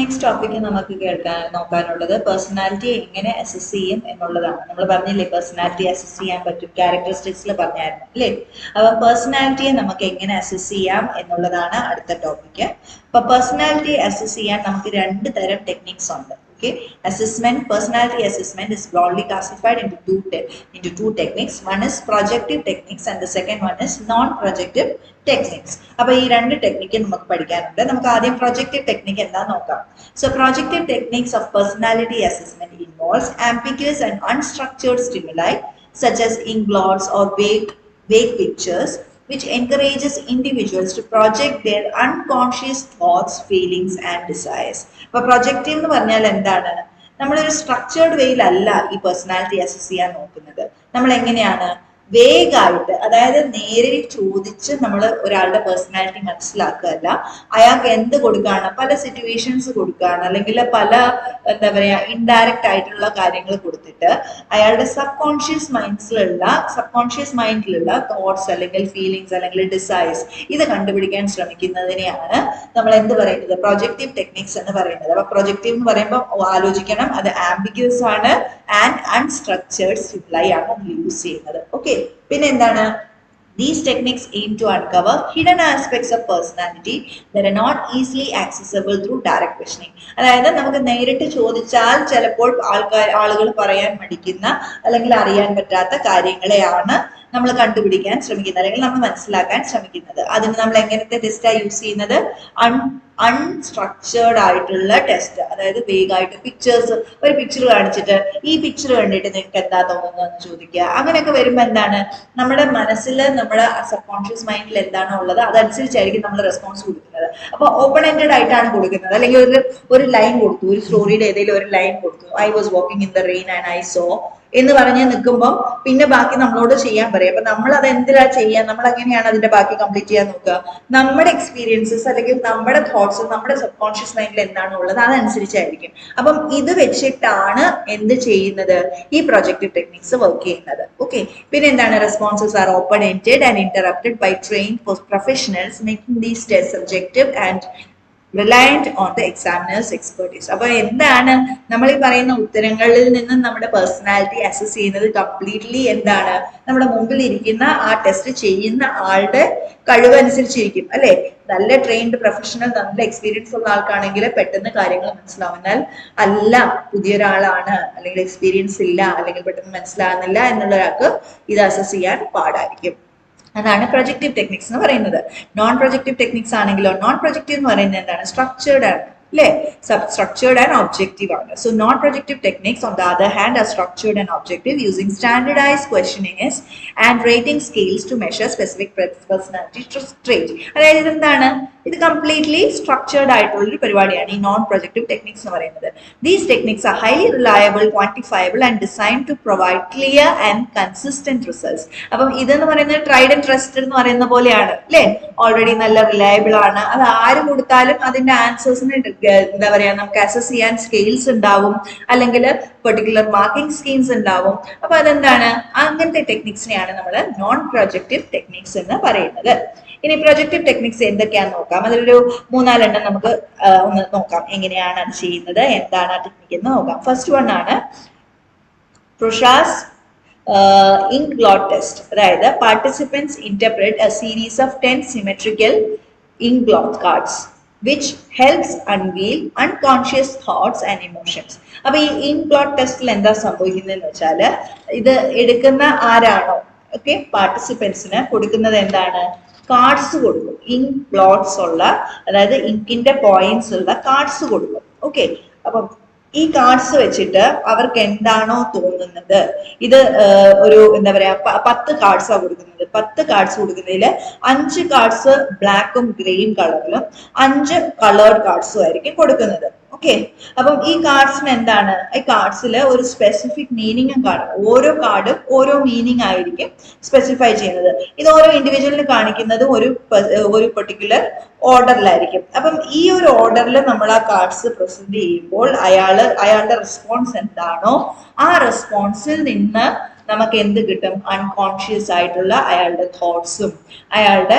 Next topic നമുക്ക് നോക്കാനുള്ളത് personality എങ്ങനെ assess ചെയ്യും എന്നുള്ളതാണ്. നമ്മൾ പറഞ്ഞില്ലേ പേഴ്സണാലിറ്റി അസസ് ചെയ്യാൻ പറ്റും, ക്യാരക്ടറിസ്റ്റിക്സിൽ പറഞ്ഞായിരുന്നു അല്ലേ. അപ്പൊ പേഴ്സണാലിറ്റിയെ നമുക്ക് എങ്ങനെ അസസ് ചെയ്യാം എന്നുള്ളതാണ് അടുത്ത ടോപ്പിക്ക്. അപ്പൊ പേഴ്സണാലിറ്റി അസസ് ചെയ്യാൻ നമുക്ക് രണ്ട് തരം ടെക്നിക്സ് ഉണ്ട്. Okay, personality assessment is broadly classified into two techniques. One is projective techniques and the second one is non-projective techniques. അപ്പോൾ ഈ രണ്ട് ടെക്നിക്ക് നമുക്ക് പഠിക്കാനുണ്ട്. നമുക്ക് ആദ്യം projective technique എന്താന്ന് നോക്കാം. So projective techniques of personality assessment involves ambiguous and unstructured stimuli such as ink blots or vague pictures which encourages individuals to project their unconscious thoughts, feelings and desires. അപ്പോൾ projective എന്ന് പറഞ്ഞാൽ എന്താണ്? നമ്മളൊരു structured വേയിലല്ല ഈ personality assess ചെയ്യാൻ നോക്കുന്നത്. നമ്മൾ എങ്ങനെയാണ് വേഗമായിട്ട്, അതായത് നേരെ ചോദിച്ച് നമ്മൾ ഒരാളുടെ പേഴ്സണാലിറ്റി മനസ്സിലാക്കുകയല്ല, അയാൾക്ക് എന്ത് കൊടുക്കുകയാണ്, പല സിറ്റുവേഷൻസ് കൊടുക്കുകയാണ്, അല്ലെങ്കിൽ പല എന്താ പറയുക ഇൻഡയറക്റ്റ് ആയിട്ടുള്ള കാര്യങ്ങൾ കൊടുത്തിട്ട് അയാളുടെ സബ് കോൺഷ്യസ് മൈൻഡിലുള്ള തോട്ട്സ് അല്ലെങ്കിൽ ഫീലിങ്സ് അല്ലെങ്കിൽ ഡിസൈർസ് ഇത് കണ്ടുപിടിക്കാൻ ശ്രമിക്കുന്നതിനെയാണ് നമ്മൾ എന്ത് പറയുന്നത്, പ്രൊജക്റ്റീവ് ടെക്നിക്സ് എന്ന് പറയുന്നത്. അപ്പൊ പ്രൊജക്റ്റീവ് എന്ന് പറയുമ്പോൾ ആലോചിക്കണം, അത് ആംബിഗ്യൂസ് ആണ് ആൻഡ് അൺസ്ട്രക്ചേർഡ് സ്റ്റിമുലൈ ആണ് നമ്മൾ യൂസ് ചെയ്യുന്നത്. ഓക്കെ, പിന്നെ എന്താണ്? These techniques aim to uncover hidden aspects of personality that are not easily accessible through direct questioning. അതായത് നമുക്ക് നേരിട്ട് ചോദിച്ചാൽ ചിലപ്പോൾ ആളുകൾ പറയാൻ മടിക്കുന്ന അല്ലെങ്കിൽ അറിയാൻ പറ്റാത്ത കാര്യങ്ങളെയാണ് നമ്മൾ കണ്ടുപിടിക്കാൻ ശ്രമിക്കുന്നത് അല്ലെങ്കിൽ നമ്മൾ മനസ്സിലാക്കാൻ ശ്രമിക്കുന്നത്. അതിന് നമ്മൾ എങ്ങനത്തെ ടെസ്റ്റാണ് യൂസ് ചെയ്യുന്നത്? അൺസ്ട്രക്ചേർഡ് ആയിട്ടുള്ള ടെസ്റ്റ്. അതായത് വേഗമായിട്ട് ഒരു പിക്ചർ കാണിച്ചിട്ട് ഈ പിക്ചർ കണ്ടിട്ട് നിങ്ങൾക്ക് എന്താ തോന്നുന്നതെന്ന് ചോദിക്കുക. അങ്ങനെയൊക്കെ വരുമ്പോൾ എന്താണ്, നമ്മുടെ മനസ്സിൽ നമ്മുടെ സബ് കോൺഷ്യസ് മൈൻഡിൽ എന്താണോ ഉള്ളത് അതനുസരിച്ചായിരിക്കും നമ്മൾ റെസ്പോൺസ് കൊടുക്കുന്നത്. അപ്പൊ ഓപ്പൺ എൻഡഡ് ആയിട്ടാണ് കൊടുക്കുന്നത്. അല്ലെങ്കിൽ ഒരു ലൈൻ കൊടുത്തു, ഒരു സ്റ്റോറിയുടെ ഏതെങ്കിലും ഒരു ലൈൻ കൊടുത്തു, I was walking in the rain and I so എന്ന് പറഞ്ഞ് നിൽക്കുമ്പോൾ പിന്നെ ബാക്കി നമ്മളോട് ചെയ്യാൻ പറയും. അപ്പൊ നമ്മൾ അത് എന്തിനാ ചെയ്യാൻ, നമ്മൾ എങ്ങനെയാണ് അതിന്റെ ബാക്കി കംപ്ലീറ്റ് ചെയ്യാൻ നോക്കുക? നമ്മുടെ എക്സ്പീരിയൻസസ് അല്ലെങ്കിൽ നമ്മുടെ തോട്ട്സ് നമ്മുടെ സബ് കോൺഷ്യസ് മൈൻഡിൽ എന്താണോ ഉള്ളത് അതനുസരിച്ചായിരിക്കും. അപ്പം ഇത് വെച്ചിട്ടാണ് എന്ത് ചെയ്യുന്നത്, ഈ പ്രൊജക്റ്റീവ് ടെക്നിക്സ് വർക്ക് ചെയ്യുന്നത്. ഓക്കെ, പിന്നെ എന്താണ്? Responses are open ended and interpreted by trained professionals making these test subjective and reliant on the examiner's expertise. അപ്പൊ എന്താണ് നമ്മൾ ഈ പറയുന്ന ഉത്തരങ്ങളിൽ നിന്നും നമ്മുടെ പേഴ്സണാലിറ്റി അസസ് ചെയ്യുന്നത് കംപ്ലീറ്റ്ലി എന്താണ്, നമ്മുടെ മുമ്പിൽ ഇരിക്കുന്ന ആ ടെസ്റ്റ് ചെയ്യുന്ന ആളുടെ കഴിവ് അനുസരിച്ചിരിക്കും അല്ലെ. നല്ല ട്രെയിൻഡ് പ്രൊഫഷണൽ നല്ല എക്സ്പീരിയൻസ് ഉള്ള ആൾക്കാണെങ്കിൽ പെട്ടെന്ന് കാര്യങ്ങൾ മനസ്സിലാവും. എന്നാൽ അല്ല, പുതിയൊരാളാണ് അല്ലെങ്കിൽ എക്സ്പീരിയൻസ് ഇല്ല അല്ലെങ്കിൽ പെട്ടെന്ന് മനസ്സിലാകുന്നില്ല എന്നുള്ള ഒരാൾക്ക് ഇത് അസസ് ചെയ്യാൻ പാടായിരിക്കും. അതാണ് പ്രൊജക്റ്റീവ് ടെക്നിക്സ് എന്ന് പറയുന്നത്. നോൺ പ്രൊജക്റ്റീവ് ടെക്നിക്സ് ആണെങ്കിലോ, നോൺ പ്രൊജക്റ്റീവ് എന്ന് പറയുന്നത് എന്താണ്, സ്ട്രക്ചേർഡ് ആണ് അല്ലേ, structured and objective ആണ്. So non-projective techniques on the other hand are structured and objective using standardized questionnaires and rating scales to measure specific personality trait. അതായത് ഇതെന്താണ്, ഇത് കംപ്ലീറ്റ്ലി സ്ട്രക്ചേർഡ് ആയിട്ടുള്ള ഒരു പരിപാടിയാണ് ഈ നോൺ പ്രൊജക്റ്റീവ് ടെക്നിക്സ് എന്ന് പറയുന്നത്. These techniques are highly reliable, quantifiable and designed to provide clear and consistent results. അപ്പം ഇതെന്ന് പറയുന്നത് ട്രൈഡ് ആൻഡ് ട്രസ്റ്റഡ് എന്ന് പറയുന്ന പോലെയാണ് അല്ലേ, ഓൾറെഡി നല്ല റിലയബിൾ ആണ്. അത് ആര് കൊടുത്താലും അതിന്റെ ആൻസേഴ്സിന് എന്താ പറയാ നമുക്ക് അസസ് ചെയ്യാൻ സ്കെയിൽസ് ഉണ്ടാവും, അല്ലെങ്കിൽ പെർട്ടിക്കുലർ മാർക്കിംഗ് സ്കീംസ് ഉണ്ടാവും. അപ്പൊ അതെന്താണ്, അങ്ങനത്തെ ടെക്നിക്സിനെയാണ് നമ്മൾ നോൺ പ്രൊജക്റ്റീവ് ടെക്നിക്സ് എന്ന് പറയുന്നത്. ഇനി പ്രൊജക്റ്റീവ് ടെക്നിക്സ് എന്തൊക്കെയാന്ന് നോക്കാം. അതിലൊരു 3-4 നമുക്ക് ഒന്ന് നോക്കാം എങ്ങനെയാണ് അത് ചെയ്യുന്നത്, എന്താണ് ആ ടെക്നിക്ക് എന്ന് നോക്കാം. ഫസ്റ്റ് വൺ ആണ് പ്രൊഷാസ് ഇങ്ക് ബ്ലോട്ട് ടെസ്റ്റ്. അതായത് participants interpret a series of 10 symmetrical inkblot cards which helps unveil unconscious thoughts and emotions. അപ്പൊ ഈ ഇങ്ക് ബ്ലോട്ട് ടെസ്റ്റിൽ എന്താ സംഭവിക്കുന്നതെന്ന് വെച്ചാൽ, ഇത് എടുക്കുന്ന ആരാണോ ഓക്കെ പാർട്ടിസിപ്പൻസിന് കൊടുക്കുന്നത് എന്താണ്, കാർഡ്സ് കൊടുക്കും, ഇങ്ക് ബ്ലോട്ട്സ് ഉള്ള, അതായത് ഇങ്കിന്റെ പോയിന്റ്സ് ഉള്ള കാർഡ്സ് കൊടുക്കും. ഓക്കെ, അപ്പം ഈ കാർഡ്സ് വെച്ചിട്ട് അവർക്ക് എന്താണോ തോന്നുന്നത്, ഇത് ഒരു എന്താ പറയാ 10 കാർഡ്സാണ് കൊടുക്കുന്നത്. 10 കാർഡ്സ് കൊടുക്കുന്നതിൽ 5 കാർഡ്സ് ബ്ലാക്കും ഗ്രേയും കളറിലും 5 കളേർഡ് കാർഡ്സും ആയിരിക്കും കൊടുക്കുന്നത്. ഓക്കെ, അപ്പം ഈ കാർഡ്സിന് എന്താണ്, ഈ കാർഡ്സിൽ ഒരു സ്പെസിഫിക് മീനിങ്ങും കാണും. ഓരോ കാർഡും ഓരോ മീനിങ് ആയിരിക്കും സ്പെസിഫൈ ചെയ്യുന്നത്. ഇത് ഓരോ ഇൻഡിവിജ്വലിന് കാണിക്കുന്നത് ഒരു പെർട്ടിക്കുലർ ഓർഡറിലായിരിക്കും. അപ്പം ഈ ഒരു ഓർഡറിൽ നമ്മൾ ആ കാർഡ്സ് പ്രസന്റ് ചെയ്യുമ്പോൾ അയാളുടെ റെസ്പോൺസ് എന്താണോ ആ റെസ്പോൺസിൽ നിന്ന് നമുക്ക് എന്ത് കിട്ടും? അൺകോൺഷ്യസ് ആയിട്ടുള്ള അയാളുടെ തോട്ട്സും അയാളുടെ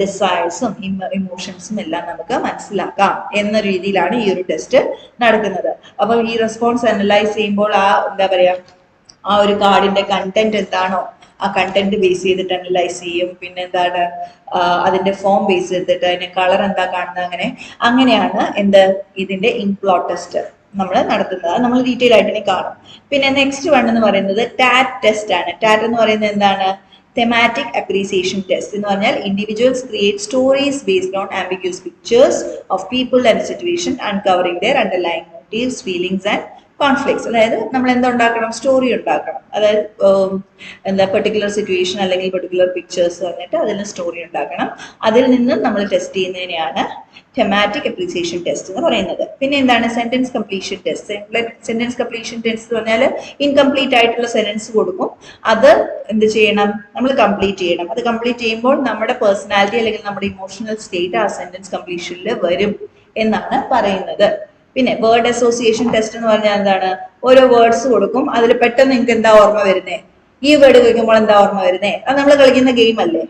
ഡിസയേഴ്സും ഇമോഷൻസും എല്ലാം നമുക്ക് മനസ്സിലാക്കാം എന്ന രീതിയിലാണ് ഈ ഒരു ടെസ്റ്റ് നടക്കുന്നത്. അപ്പം ഈ റെസ്പോൺസ് അനലൈസ് ചെയ്യുമ്പോൾ എന്താ പറയാ, ആ ഒരു കാർഡിന്റെ കണ്ടന്റ് എന്താണോ ആ കണ്ടന്റ് ബേസ് ചെയ്തിട്ട് അനലൈസ് ചെയ്യും. പിന്നെ എന്താണ് അതിന്റെ ഫോം ബേസ് ചെയ്തിട്ട് അതിന്റെ കളർ എന്താ കാണുന്നത്, അങ്ങനെയാണ് ഇതിന്റെ ഇൻപ്ലോട്ട് ടെസ്റ്റ് നമ്മൾ നടത്തുന്നത്. നമ്മൾ ഡീറ്റെയിൽ ആയിട്ട് ഇനി കാണും. പിന്നെ നെക്സ്റ്റ് വൺ എന്ന് പറയുന്നത് ടാറ്റ് ടെസ്റ്റ് ആണ്. ടാറ്റ് എന്ന് പറയുന്നത് എന്താണ്? തെമാറ്റിക് അപ്രീസിയേഷൻ ടെസ്റ്റ് എന്ന് പറഞ്ഞാൽ individuals create stories based on ambiguous pictures of people and situation uncovering their underlying motives, feelings and conflicts. അതായത് നമ്മൾ എന്തുണ്ടാക്കണം? സ്റ്റോറി ഉണ്ടാക്കണം. അതായത് പെർട്ടിക്കുലർ സിറ്റുവേഷൻ അല്ലെങ്കിൽ പെർട്ടിക്കുലർ പിക്ചേഴ്സ് വന്നിട്ട് അതിന് സ്റ്റോറി ഉണ്ടാക്കണം. അതിൽ നിന്ന് നമ്മൾ ടെസ്റ്റ് ചെയ്യുന്നതിനെയാണ് തെമാറ്റിക് അപ്രീസിയേഷൻ ടെസ്റ്റ് എന്ന് പറയുന്നത്. പിന്നെ എന്താണ് sentence completion test? Sentence completion test എന്ന് പറഞ്ഞാൽ ഇൻകംപ്ലീറ്റ് ആയിട്ടുള്ള സെന്റൻസ് കൊടുക്കും. അത് എന്ത് ചെയ്യണം? നമ്മൾ കംപ്ലീറ്റ് ചെയ്യണം. അത് കംപ്ലീറ്റ് ചെയ്യുമ്പോൾ നമ്മുടെ പേഴ്സണാലിറ്റി അല്ലെങ്കിൽ നമ്മുടെ ഇമോഷണൽ സ്റ്റേറ്റ് ആ സെന്റൻസ് കംപ്ലീഷനിൽ വരും എന്നാണ് പറയുന്നത്. പിന്നെ വേർഡ് അസോസിയേഷൻ ടെസ്റ്റ് എന്ന് പറഞ്ഞാൽ എന്താണ്? ഓരോ വേർഡ്സ് കൊടുക്കും. അതിൽ പെട്ടെന്ന് നിങ്ങൾക്ക് എന്താ ഓർമ്മ വരുന്നേ? ഈ വേർഡ് കേൾക്കുമ്പോൾ എന്താ ഓർമ്മ വരുന്നേ? അത് നമ്മൾ കളിക്കുന്ന ഗെയിം അല്ലേ,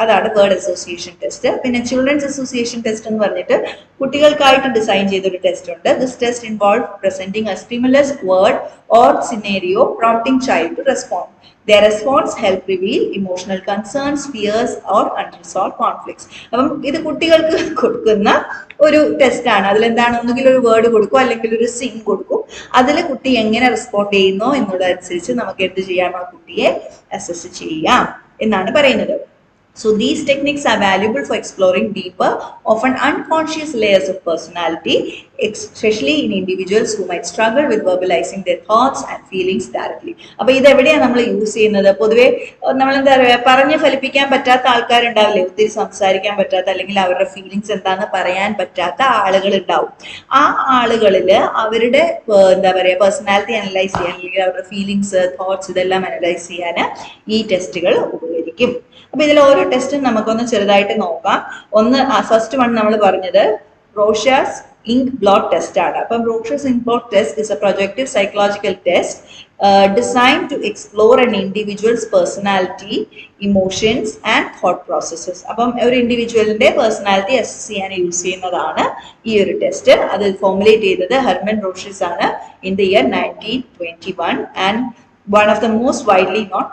അതാണ് വേർഡ് അസോസിയേഷൻ ടെസ്റ്റ്. പിന്നെ ചിൽഡ്രൻസ് അസോസിയേഷൻ ടെസ്റ്റ് എന്ന് പറഞ്ഞിട്ട് കുട്ടികൾക്കായിട്ട് ഡിസൈൻ ചെയ്തൊരു ടെസ്റ്റ് ഉണ്ട്. This test involve presenting a stimulus word or scenario prompting child to respond. Their response help reveal emotional concerns, fears or unresolved conflicts. അപ്പം ഇത് കുട്ടികൾക്ക് കൊടുക്കുന്ന ഒരു ടെസ്റ്റ് ആണ്. അതിലെന്താണ്? ഒന്നുകിൽ ഒരു വേർഡ് കൊടുക്കും അല്ലെങ്കിൽ ഒരു സീൻ കൊടുക്കും. അതിൽ കുട്ടി എങ്ങനെ റെസ്പോണ്ട് ചെയ്യുന്നോ എന്നുള്ളതനുസരിച്ച് നമുക്ക് എന്ത് ചെയ്യാം? ആ കുട്ടിയെ അസസ് ചെയ്യാം എന്നാണ് പറയുന്നത്. So these techniques are valuable for exploring deeper, often unconscious layers of personality, especially in individuals who might struggle with verbalizing their thoughts and feelings directly. അപ്പോൾ ഇത് എവിടെയാണ് നമ്മൾ യൂസ് ചെയ്യുന്നത്? പൊതുവെ നമ്മൾ എന്താ പറയുക, പറഞ്ഞ് ഫലിപ്പിക്കാൻ പറ്റാത്ത ആൾക്കാരുണ്ടാവില്ലേ, ഒത്തിരി സംസാരിക്കാൻ പറ്റാത്ത അല്ലെങ്കിൽ അവരുടെ ഫീലിങ്സ് എന്താണെന്ന് പറയാൻ പറ്റാത്ത ആളുകൾ ഉണ്ടാവും. ആ ആളുകളിൽ അവരുടെ എന്താ പറയുക പേഴ്സണാലിറ്റി അനലൈസ് ചെയ്യാൻ അല്ലെങ്കിൽ അവരുടെ ഫീലിങ്സ്, തോട്ട്സ് ഇതെല്ലാം അനലൈസ് ചെയ്യാൻ ഈ ടെസ്റ്റുകൾ ഉപകരിക്കും. അപ്പൊ ഇതിൽ ഓരോ ടെസ്റ്റും നമുക്കൊന്ന് ചെറുതായിട്ട് നോക്കാം. ഫസ്റ്റ് വൺ നമ്മൾ പറഞ്ഞത് റോഷാസ് ഇങ്ക് ബ്ലോട്ട് ടെസ്റ്റ് ആണ്. അപ്പം Rorschach ink bloat test is a projective psychological test designed to explore an individual's personality, emotions and thought processes. അപ്പം ഒരു ഇൻഡിവിജ്വലിന്റെ പേഴ്സണാലിറ്റി അസസ് ചെയ്യാൻ യൂസ് ചെയ്യുന്നതാണ് ഈ ഒരു ടെസ്റ്റ്. അത് ഫോർമുലേറ്റ് ചെയ്തത് ഹെർമൻ റോഷസ് ആണ് in the year 1921 and one of the most widely known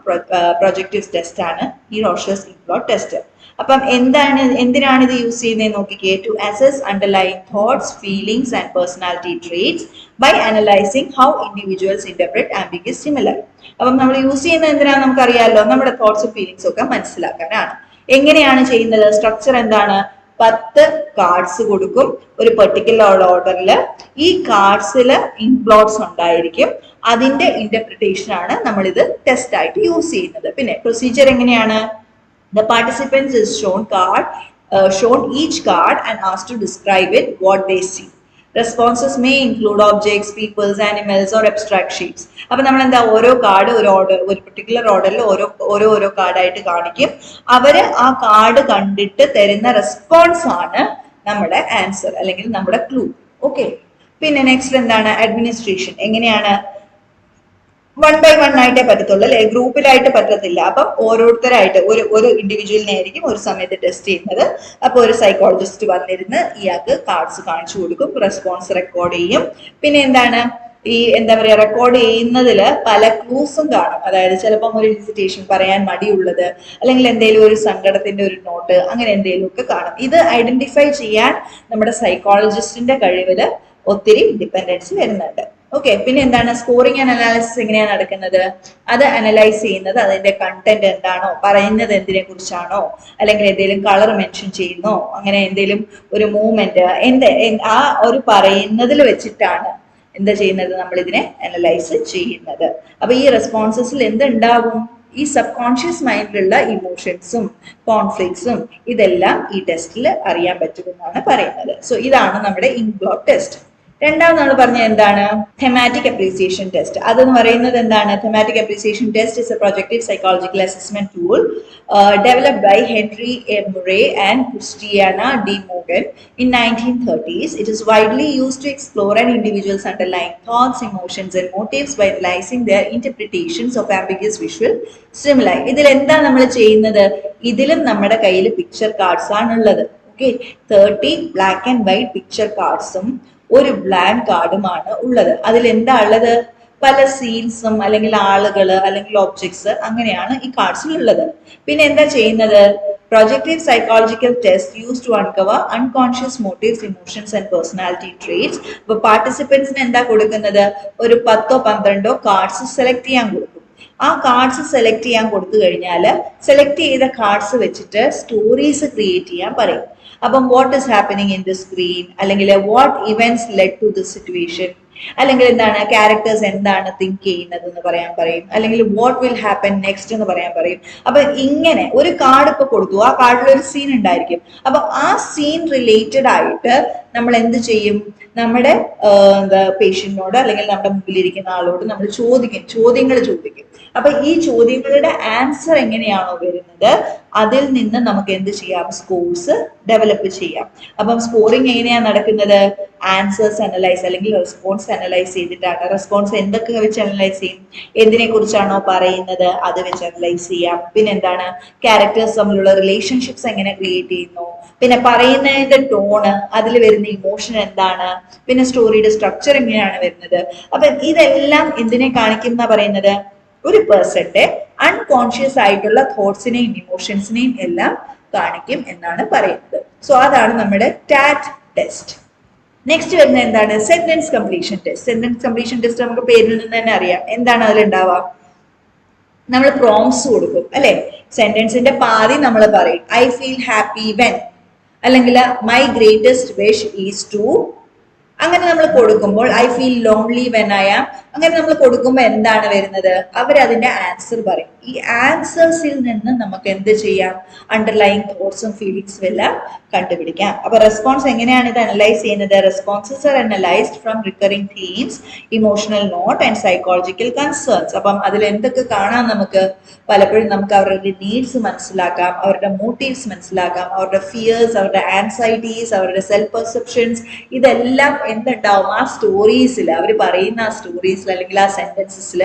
projective test ആണ് ഈ റോഷസ് ഇങ്ക് ബ്ലോട്ട് ടെസ്റ്റ്. അപ്പം എന്തിനാണ് ഇത് യൂസ് ചെയ്യുന്നത് നോക്കിക്കേ? To assess underlying thoughts, feelings and personality traits by analysing how individuals interpret ambiguous similar. അപ്പം നമ്മൾ use ചെയ്യുന്നത് എന്തിനാണ് നമുക്കറിയാമല്ലോ, നമ്മുടെ തോട്ട്സും ഫീലിംഗ്സും ഒക്കെ മനസ്സിലാക്കാനാണ്. എങ്ങനെയാണ് ചെയ്യുന്നത്? സ്ട്രക്ചർ എന്താണ്? 10 കാർഡ്സ് കൊടുക്കും ഒരു പെർട്ടിക്കുലർ ഓർഡറിൽ. ഈ കാർഡ്സിൽ ഇങ്ക് ബ്ലോട്ട്സ് ഉണ്ടായിരിക്കും. അതിന്റെ ഇന്റർപ്രിട്ടേഷൻ ആണ് നമ്മൾ ഇത് ടെസ്റ്റ് ആയിട്ട് യൂസ് ചെയ്യുന്നത്. പിന്നെ പ്രൊസീജിയർ എങ്ങനെയാണ്? The participants is shown each card and asked to describe it, what they see. Responses may include objects, peoples, animals or abstract shapes. അപ്പൊ നമ്മൾ എന്താ ഓരോ കാർഡ് ഒരു പെർട്ടിക്കുലർ ഓർഡറിൽ ഓരോ കാർഡായിട്ട് കാണിക്കും. അവര് ആ കാർഡ് കണ്ടിട്ട് തരുന്ന റെസ്പോൺസ് ആണ് നമ്മുടെ ആൻസർ അല്ലെങ്കിൽ നമ്മുടെ ക്ലൂ. ഓക്കെ. പിന്നെ നെക്സ്റ്റ് എന്താണ്? അഡ്മിനിസ്ട്രേഷൻ. എങ്ങനെയാണ്? 1 by 1 ആയിട്ടേ പറ്റത്തുള്ളൂ അല്ലെ, ഗ്രൂപ്പിലായിട്ട് പറ്റത്തില്ല. അപ്പം ഓരോരുത്തരായിട്ട് ഒരു ഇൻഡിവിജ്വലിനെ ആയിരിക്കും ഒരു സമയത്ത് ടെസ്റ്റ് ചെയ്യുന്നത്. അപ്പൊ ഒരു സൈക്കോളജിസ്റ്റ് വന്നിരുന്ന് ഇയാൾക്ക് കാർഡ്സ് കാണിച്ചു കൊടുക്കും, റെസ്പോൺസ് റെക്കോർഡ് ചെയ്യും. പിന്നെ എന്താണ് ഈ എന്താ പറയാ റെക്കോർഡ് ചെയ്യുന്നതിൽ പല ക്ലൂസും കാണും. അതായത് ചിലപ്പം ഒരു ഇൻസിറ്റേഷൻ പറയാൻ മടിയുള്ളത് അല്ലെങ്കിൽ എന്തെങ്കിലും ഒരു സങ്കടത്തിന്റെ ഒരു നോട്ട്, അങ്ങനെ എന്തെങ്കിലും ഒക്കെ കാണും. ഇത് ഐഡന്റിഫൈ ചെയ്യാൻ നമ്മുടെ സൈക്കോളജിസ്റ്റിന്റെ കഴിവില് ഒത്തിരി ഡിപ്പെൻഡൻസി വരുന്നുണ്ട്. ഓക്കെ. പിന്നെ എന്താണ് സ്കോറിംഗ് ആൻഡ് അനാലിസിസ് എങ്ങനെയാണ് നടക്കുന്നത്? അത് അനലൈസ് ചെയ്യുന്നത് അതിന്റെ കണ്ടന്റ് എന്താണോ, പറയുന്നത് എന്തിനെ കുറിച്ചാണോ, അല്ലെങ്കിൽ എന്തെങ്കിലും കളർ മെൻഷൻ ചെയ്യുന്നോ, അങ്ങനെ എന്തെങ്കിലും ഒരു മൂവ്മെന്റ് ആ ഒരു പറയുന്നതിൽ വെച്ചിട്ടാണ് എന്താ ചെയ്യുന്നത്, നമ്മൾ ഇതിനെ അനലൈസ് ചെയ്യുന്നത്. അപ്പൊ ഈ റെസ്പോൺസസിൽ എന്തുണ്ടാവും? ഈ സബ് കോൺഷ്യസ് മൈൻഡിലുള്ള ഇമോഷൻസും കോൺഫ്ലിക്ട്സും ഇതെല്ലാം ഈ ടെസ്റ്റിൽ അറിയാൻ പറ്റുമെന്നാണ് പറയുന്നത്. സോ ഇതാണ് നമ്മുടെ ഇങ്ക് ബ്ലോട്ട് ടെസ്റ്റ്. രണ്ടാമത് നമ്മൾ പറഞ്ഞ എന്താണ് thematic appreciation test. അതെന്ന് പറയുന്നത് എന്താണ് thematic appreciation test is a projective psychological assessment tool developed by Henry M. Murray and Christiana D. Morgan in 1930s. It is widely used to explore an individual's underlying thoughts, emotions and motives by analyzing their interpretations of ambiguous visual stimuli. ഇതിൽ എന്താ നമ്മൾ ചെയ്യുന്നത്? ഇതിലും നമ്മുടെ കയ്യിൽ picture cards ആണുള്ളത്. Okay, 30 black and white picture കാർഡ്സും ഒരു ബ്ലാങ്ക് കാർഡുമാണ് ഉള്ളത്. അതിൽ എന്താ ഉള്ളത്? പല സീൻസും അല്ലെങ്കിൽ ആളുകൾ അല്ലെങ്കിൽ ഒബ്ജക്ട്സ് അങ്ങനെയാണ് ഈ കാർഡ്സിൽ ഉള്ളത്. പിന്നെ എന്താ ചെയ്യുന്നത്? Projective psychological test use to uncover unconscious motives, emotions and personality traits. അപ്പൊ പാർട്ടിസിപ്പൻസിന് എന്താ കൊടുക്കുന്നത്? ഒരു 10-12 കാർഡ്സ് സെലക്ട് ചെയ്യാൻ കൊടുക്കും. ആ കാർഡ്സ് സെലക്ട് ചെയ്യാൻ കൊടുത്തു കഴിഞ്ഞാൽ സെലക്ട് ചെയ്ത കാർഡ്സ് വെച്ചിട്ട് സ്റ്റോറീസ് ക്രിയേറ്റ് ചെയ്യാൻ പറയും. അപ്പം what is happening in the screen, അല്ലെങ്കിൽ what events led to this situation, അല്ലെങ്കിൽ എന്താണ് ക്യാരക്ടേഴ്സ് എന്താണ് തിങ്ക് ചെയ്യുന്നത് എന്ന് പറയാൻ പറയും, അല്ലെങ്കിൽ വാട്ട് വിൽ ഹാപ്പൻ നെക്സ്റ്റ് എന്ന് പറയാൻ പറയും. അപ്പൊ ഇങ്ങനെ ഒരു കാർഡ് ഇപ്പൊ കൊടുത്തു, ആ കാർഡിൽ ഒരു സീൻ ഉണ്ടായിരിക്കും. അപ്പൊ ആ സീൻ റിലേറ്റഡ് ആയിട്ട് നമ്മൾ എന്ത് ചെയ്യും? നമ്മുടെ എന്താ പേഷ്യന്റിനോട് അല്ലെങ്കിൽ നമ്മുടെ മുമ്പിലിരിക്കുന്ന ആളോട് നമ്മൾ ചോദ്യങ്ങൾ ചോദിക്കും. അപ്പൊ ഈ ചോദ്യങ്ങളുടെ ആൻസർ എങ്ങനെയാണോ വരുന്നത് അതിൽ നിന്ന് നമുക്ക് എന്ത് ചെയ്യാം? സ്കോർസ് ഡെവലപ്പ് ചെയ്യാം. അപ്പം സ്കോറിങ് എങ്ങനെയാണ് നടക്കുന്നത്? ആൻസേഴ്സ് അനലൈസ് അല്ലെങ്കിൽ റെസ്പോൺസ് അനലൈസ് ചെയ്തിട്ടാണ്. റെസ്പോൺസ് എന്തൊക്കെ വെച്ച് അനലൈസ് ചെയ്യും? എന്തിനെ കുറിച്ചാണോ പറയുന്നത് അത് വെച്ച് അനലൈസ് ചെയ്യാം. പിന്നെ എന്താണ് ക്യാരക്ടേഴ്സ് തമ്മിലുള്ള റിലേഷൻഷിപ്സ് എങ്ങനെ ക്രിയേറ്റ് ചെയ്യുന്നു, പിന്നെ പറയുന്നതിന്റെ ടോണ്, അതിൽ വരുന്ന ഇമോഷൻ എന്താണ്, പിന്നെ സ്റ്റോറിയുടെ സ്ട്രക്ചർ എങ്ങനെയാണ് വരുന്നത്. അപ്പൊ ഇതെല്ലാം എന്തിനെ കാണിക്കും എന്നാ പറയുന്നത്? ഒരു പേഴ്സന്റെ അൺകോൺഷ്യസ് ആയിട്ടുള്ള തോട്ട്സിനെയും ഇമോഷൻസിനെയും എല്ലാം കാണിക്കും എന്നാണ് പറയുന്നത്. സോ അതാണ് നമ്മുടെ ടാറ്റ് ടെസ്റ്റ്. നെക്സ്റ്റ് വരുന്നത് എന്താണ്? Sentence completion test. Sentence completion test നമുക്ക് പേരിൽ നിന്ന് തന്നെ അറിയാം. എന്താണ് അതിലുണ്ടാവുക? നമ്മൾ പ്രോംസ് കൊടുക്കും അല്ലെ? സെന്റൻസിന്റെ പാതി നമ്മൾ പറയും ഐ ഫീൽ ഹാപ്പി വെൻ, അല്ലെങ്കിൽ my greatest wish is to. അങ്ങനെ നമ്മൾ കൊടുക്കുമ്പോൾ I feel lonely when I am, അങ്ങനെ നമ്മൾ കൊടുക്കുമ്പോൾ എന്താണ് വരുന്നത്? അവരതിന്റെ ആൻസർ പറയും. ഈ ആൻസേഴ്സിൽ നിന്ന് നമുക്ക് എന്ത് ചെയ്യാം? അണ്ടർലൈങ് തോട്ട്സും ഫീലിങ്സും എല്ലാം കണ്ടുപിടിക്കാം. അപ്പൊ റെസ്പോൺസ് എങ്ങനെയാണ് ഇത് അനലൈസ് ചെയ്യുന്നത്? Responses are analysed from recurring themes, emotional note and psychological concerns. അപ്പം അതിൽ എന്തൊക്കെ കാണാം നമുക്ക്? പലപ്പോഴും നമുക്ക് അവരുടെ നീഡ്സ് മനസ്സിലാക്കാം, അവരുടെ മോട്ടീവ്സ് മനസ്സിലാക്കാം, അവരുടെ ഫിയേഴ്സ്, അവരുടെ ആൻസൈറ്റീസ്, അവരുടെ സെൽഫ് പെർസെപ്ഷൻസ്, ഇതെല്ലാം എന്തുണ്ടാവും? ആ സ്റ്റോറീസിൽ, അവർ പറയുന്ന ആ സ്റ്റോറീസിൽ അല്ലെങ്കിൽ ആ സെന്റൻസസിൽ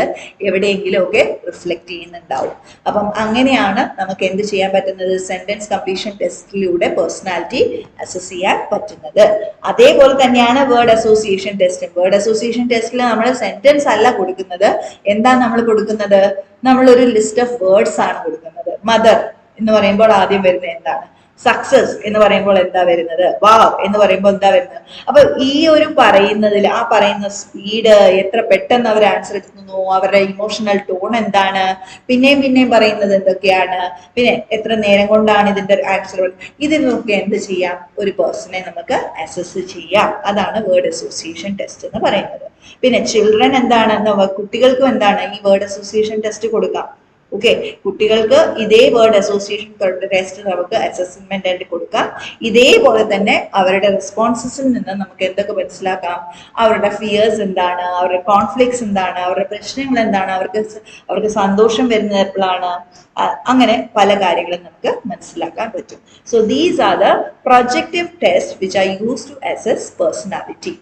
എവിടെയെങ്കിലും ഒക്കെ റിഫ്ലക്ട് ചെയ്യുന്നുണ്ടാവും. അപ്പം അങ്ങനെയാണ് നമുക്ക് എന്ത് ചെയ്യാൻ പറ്റുന്നത്? സെന്റൻസ് കംപ്ലീഷൻ ടെസ്റ്റിലൂടെ പേഴ്സണാലിറ്റി അസസ് ചെയ്യാൻ പറ്റുന്നത്. അതേപോലെ തന്നെയാണ് word association test. Word association ടെസ്റ്റിൽ നമ്മൾ സെന്റൻസ് അല്ല കൊടുക്കുന്നത്. എന്താ നമ്മൾ കൊടുക്കുന്നത്? നമ്മളൊരു ലിസ്റ്റ് ഓഫ് വേർഡ്സ് ആണ് കൊടുക്കുന്നത്. മദർ എന്ന് പറയുമ്പോൾ ആദ്യം വരുന്നത് എന്താണ്? സക്സസ് എന്ന് പറയുമ്പോൾ എന്താ വരുന്നത്? വാവ് എന്ന് പറയുമ്പോൾ എന്താ വരുന്നത്? അപ്പൊ ഈ ഒരു പറയുന്നതിൽ ആ പറയുന്ന സ്പീഡ്, എത്ര പെട്ടെന്ന് അവർ ആൻസർ എത്തുന്നു, അവരുടെ ഇമോഷണൽ ടോൺ എന്താണ്, പിന്നെയും പറയുന്നത് എന്തൊക്കെയാണ്, പിന്നെ എത്ര നേരം കൊണ്ടാണ് ഇതിന്റെ ആൻസർ, ഇതിനൊക്കെ എന്ത് ചെയ്യാം? ഒരു പേഴ്സണെ നമുക്ക് അസസ് ചെയ്യാം. അതാണ് വേർഡ് അസോസിയേഷൻ ടെസ്റ്റ് എന്ന് പറയുന്നത്. പിന്നെ ചിൽഡ്രൻ എന്താണ്? കുട്ടികൾക്കും എന്താണ് ഈ വേർഡ് അസോസിയേഷൻ ടെസ്റ്റ് കൊടുക്കാം. ഓക്കെ, കുട്ടികൾക്ക് ഇതേ വേർഡ് അസോസിയേഷൻ ടെസ്റ്റ് നമുക്ക് അസസ്മെന്റ് ആയിട്ട് കൊടുക്കാം. ഇതേപോലെ തന്നെ അവരുടെ റെസ്പോൺസസിൽ നിന്ന് നമുക്ക് എന്തൊക്കെ മനസ്സിലാക്കാം? അവരുടെ ഫിയേഴ്സ് എന്താണ്, അവരുടെ കോൺഫ്ലിക്ട്സ് എന്താണ്, അവരുടെ പ്രശ്നങ്ങൾ എന്താണ്, അവർക്ക് സന്തോഷം വരുന്നത് എപ്പോഴാണ്, അങ്ങനെ പല കാര്യങ്ങളും നമുക്ക് മനസ്സിലാക്കാൻ പറ്റും. So these are the projective test which are used to assess personality.